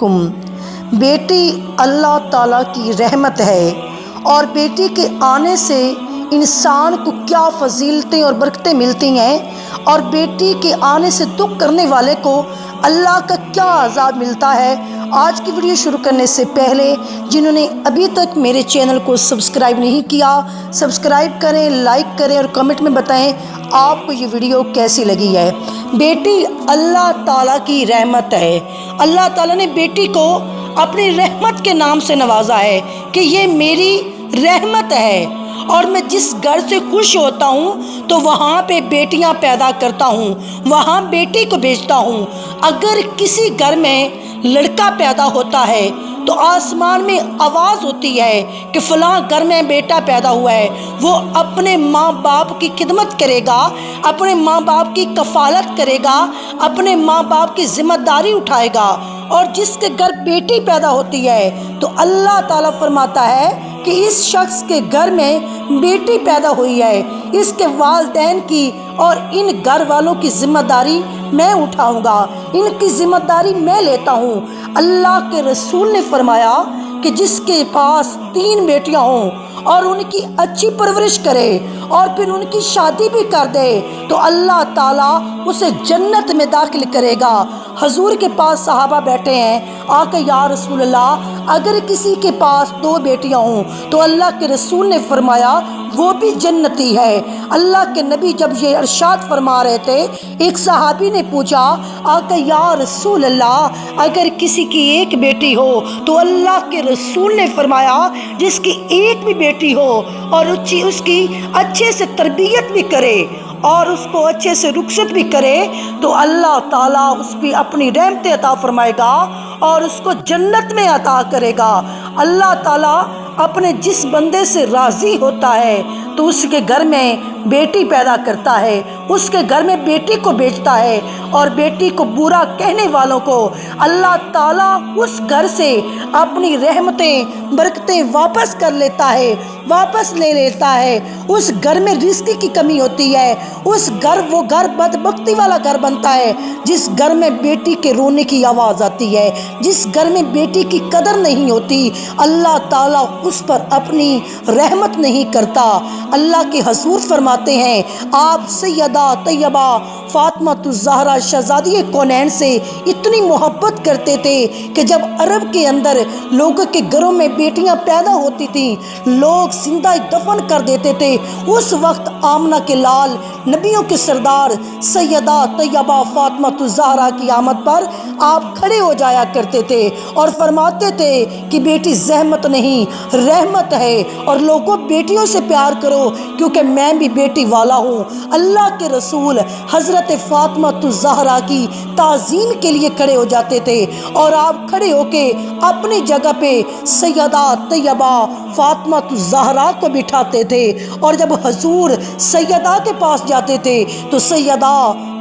بیٹی اللہ تعالیٰ کی رحمت ہے، اور بیٹی کے آنے سے انسان کو کیا فضیلتیں اور برکتیں ملتی ہیں، اور بیٹی کے آنے سے دکھ کرنے والے کو اللہ کا کیا عذاب ملتا ہے۔ آج کی ویڈیو شروع کرنے سے پہلے جنہوں نے ابھی تک میرے چینل کو سبسکرائب نہیں کیا، سبسکرائب کریں، لائک کریں اور کمنٹ میں بتائیں آپ کو یہ ویڈیو کیسی لگی ہے۔ بیٹی اللہ تعالیٰ کی رحمت ہے۔ اللہ تعالیٰ نے بیٹی کو اپنی رحمت کے نام سے نوازا ہے کہ یہ میری رحمت ہے، اور میں جس گھر سے خوش ہوتا ہوں تو وہاں پہ بیٹیاں پیدا کرتا ہوں، وہاں بیٹی کو بھیجتا ہوں۔ اگر کسی گھر میں لڑکا پیدا ہوتا ہے تو آسمان میں آواز ہوتی ہے کہ فلاں گھر میں بیٹا پیدا ہوا ہے، وہ اپنے ماں باپ کی خدمت کرے گا، اپنے ماں باپ کی کفالت کرے گا، اپنے ماں باپ کی ذمہ داری اٹھائے گا۔ اور جس کے گھر بیٹی پیدا ہوتی ہے تو اللہ تعالیٰ فرماتا ہے کہ اس شخص کے گھر میں بیٹی پیدا ہوئی ہے، اس کے والدین کی اور ان گھر والوں کی ذمہ داری میں اٹھاؤں گا، ان کی ذمہ داری میں لیتا ہوں۔ اللہ کے رسول نے فرمایا کہ جس کے پاس 3 بیٹیاں ہوں اور ان کی اچھی پرورش کرے اور پھر ان کی شادی بھی کر دے تو اللہ تعالیٰ اسے جنت میں داخل کرے گا۔ حضور کے پاس صحابہ بیٹھے ہیں، آقا یا رسول اللہ اگر کسی کے پاس 2 بیٹیاں ہوں تو اللہ کے رسول نے فرمایا وہ بھی جنتی ہے۔ اللہ کے نبی جب یہ ارشاد فرما رہے تھے، ایک صحابی نے پوچھا آقا یا رسول اللہ اگر کسی کی 1 بیٹی ہو تو اللہ کے رسول نے فرمایا جس کی 1 بھی بیٹی ہو اور اس کی اچھے سے تربیت بھی کرے اور اس کو اچھے سے رخصت بھی کرے تو اللہ تعالیٰ اس پہ اپنی رحمتیں عطا فرمائے گا اور اس کو جنت میں عطا کرے گا۔ اللہ تعالیٰ اپنے جس بندے سے راضی ہوتا ہے تو اس کے گھر میں بیٹی پیدا کرتا ہے، اس کے گھر میں بیٹی کو بھیجتا ہے، اور بیٹی کو برا کہنے والوں کو اللہ تعالیٰ اس گھر سے اپنی رحمتیں برکتیں واپس کر لیتا ہے، واپس لے لیتا ہے۔ اس گھر میں رزق کی کمی ہوتی ہے، وہ گھر بدبختی والا گھر بنتا ہے جس گھر میں بیٹی کے رونے کی آواز آتی ہے، جس گھر میں بیٹی کی قدر نہیں ہوتی، اللہ تعالیٰ اس پر اپنی رحمت نہیں کرتا۔ اللہ کے حضور فرماتے ہیں آپ سیدہ طیبہ فاطمہ الزہرا شہزادی کونین سے اتنی محبت کرتے تھے کہ جب عرب کے اندر لوگوں کے گھروں میں بیٹیاں پیدا ہوتی تھیں لوگ زندہ دفن کر دیتے تھے، اس وقت آمنہ کے لال نبیوں کے سردار سیدہ طیبہ فاطمہ الزہرا کی آمد پر آپ کھڑے ہو جایا کرتے تھے اور فرماتے تھے کہ بیٹی زحمت نہیں رحمت ہے، اور لوگوں بیٹیوں سے پیار کرو کیونکہ میں بھی بیٹی والا ہوں۔ اللہ کے رسول حضرت فاطمہ الزہرا کی تعظیم کے لیے کھڑے ہو جاتے تھے اور آپ کھڑے ہو کے اپنی جگہ پہ سیدہ طیبہ فاطمہ الزہرا کو بٹھاتے تھے، اور جب حضور سیدہ کے پاس جاتے تھے تو سیدہ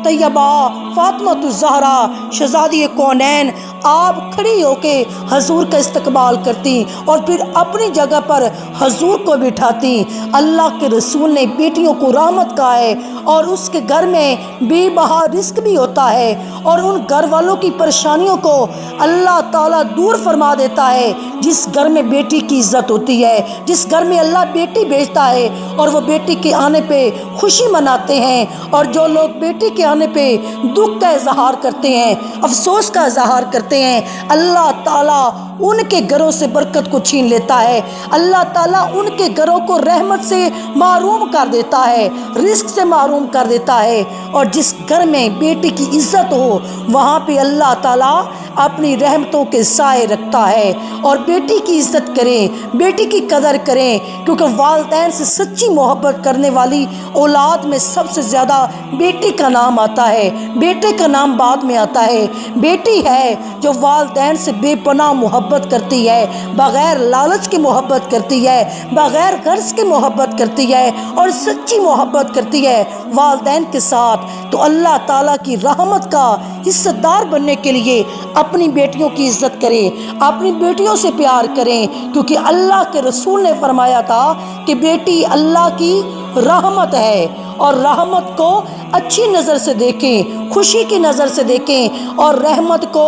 طیبہ فاطمہ الزہرا شہزادی کونین آپ کھڑی ہو کے حضور کا استقبال کرتی اور پھر اپنی جگہ پر حضور کو بٹھاتی۔ اللہ کے رسول نے بیٹیوں کو رحمت کہا ہے، اور اس کے گھر میں بے بہا رزق بھی ہوتا ہے، اور ان گھر والوں کی پریشانیوں کو اللہ تعالیٰ دور فرما دیتا ہے جس گھر میں بیٹی کی عزت ہوتی ہے، جس گھر میں اللہ بیٹی بھیجتا ہے اور وہ بیٹی کے آنے پہ خوشی مناتے ہیں، اور جو لوگ بیٹی کے آنے پہ دکھ کا اظہار کرتے ہیں، افسوس کا اظہار کرتے ہیں، اللہ تعالیٰ ان کے گھروں سے برکت کو چھین لیتا ہے، اللہ تعالیٰ ان کے گھروں کو رحمت سے محروم کر دیتا ہے، رزق سے محروم کر دیتا ہے۔ اور جس گھر میں بیٹی کی عزت ہو وہاں پہ اللہ تعالیٰ اپنی رحمتوں کے سائے رکھتا ہے، اور بیٹی کی عزت کریں، بیٹی کی قدر کریں، کیونکہ والدین سے سچی محبت کرنے والی اولاد میں سب سے زیادہ بیٹی کا نام آتا ہے، بیٹے کا نام بعد میں آتا ہے۔ بیٹی ہے جو والدین سے بے پناہ محبت کرتی ہے، بغیر لالچ کی محبت کرتی ہے، بغیر غرض کی محبت کرتی ہے اور سچی محبت کرتی ہے والدین کے ساتھ، تو اللہ تعالیٰ کی رحمت کا حصہ دار بننے کے لیے اپنی بیٹیوں کی عزت کریں، اپنی بیٹیوں سے پیار کریں، کیونکہ اللہ کے رسول نے فرمایا تھا کہ بیٹی اللہ کی رحمت ہے، اور رحمت کو اچھی نظر سے دیکھیں، خوشی کی نظر سے دیکھیں، اور رحمت کو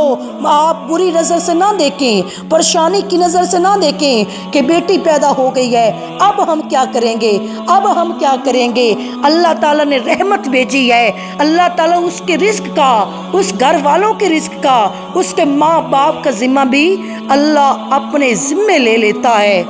آپ بری نظر سے نہ دیکھیں، پریشانی کی نظر سے نہ دیکھیں کہ بیٹی پیدا ہو گئی ہے اب ہم کیا کریں گے، اب ہم کیا کریں گے۔ اللہ تعالیٰ نے رحمت بھیجی ہے، اللہ تعالیٰ اس کے رزق کا، اس گھر والوں کے رزق کا، اس کے ماں باپ کا ذمہ بھی اللہ اپنے ذمے لے لیتا ہے۔